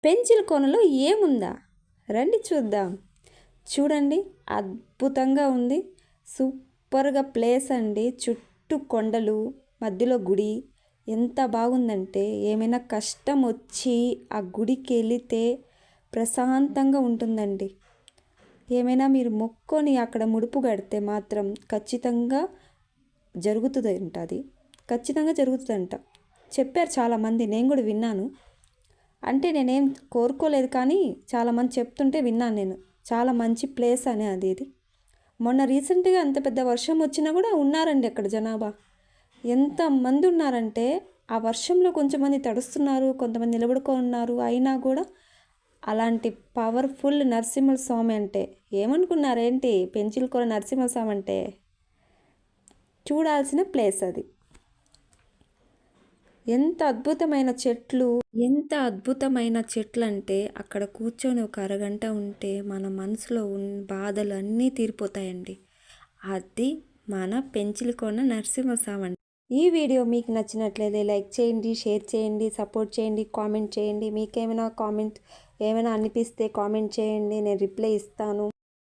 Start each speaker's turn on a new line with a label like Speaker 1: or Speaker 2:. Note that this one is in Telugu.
Speaker 1: పెంచిలకోనలో ఏముందా? రండి చూద్దాం. చూడండి, అద్భుతంగా ఉంది. సూపర్గా ప్లేస్ అండి. చుట్టూ కొండలు, మధ్యలో గుడి. ఎంత బాగుందంటే ఏమైనా కష్టం వచ్చి ఆ గుడికి వెళితే ప్రశాంతంగా ఉంటుందండి. ఏమైనా మీరు మొక్కొని అక్కడ ముడుపు కడితే మాత్రం ఖచ్చితంగా జరుగుతుందంట. అది ఖచ్చితంగా జరుగుతుందంట చెప్పారు చాలామంది. నేను కూడా విన్నాను. అంటే నేనేం కోరుకోలేదు, కానీ చాలామంది చెప్తుంటే విన్నాను నేను. చాలా మంచి ప్లేస్ అని అది. ఇది మొన్న రీసెంట్గా అంత పెద్ద వర్షం వచ్చినా కూడా ఉన్నారండి అక్కడ జనాభా. ఎంతమంది ఉన్నారంటే ఆ వర్షంలో కొంచెంమంది తడుస్తున్నారు, కొంతమంది నిలబడుకొని ఉన్నారు. అయినా కూడా అలాంటి పవర్ఫుల్ నరసింహస్వామి అంటే ఏమనుకున్నారేంటి? పెంచిలకోన నరసింహస్వామి అంటే చూడాల్సిన ప్లేస్ అది. ఎంత అద్భుతమైన చెట్లు అంటే అక్కడ కూర్చొని ఒక అరగంట ఉంటే మన మనసులో బాధలు అన్నీ తీరిపోతాయండి. అది మన పెంచిలకోన నరసింహస్వామి అండి. ఈ వీడియో మీకు నచ్చినట్లయితే లైక్ చేయండి, షేర్ చేయండి, సపోర్ట్ చేయండి, కామెంట్ చేయండి. మీకేమైనా ఏమైనా అనిపిస్తే కామెంట్ చేయండి, నేను రిప్లై ఇస్తాను.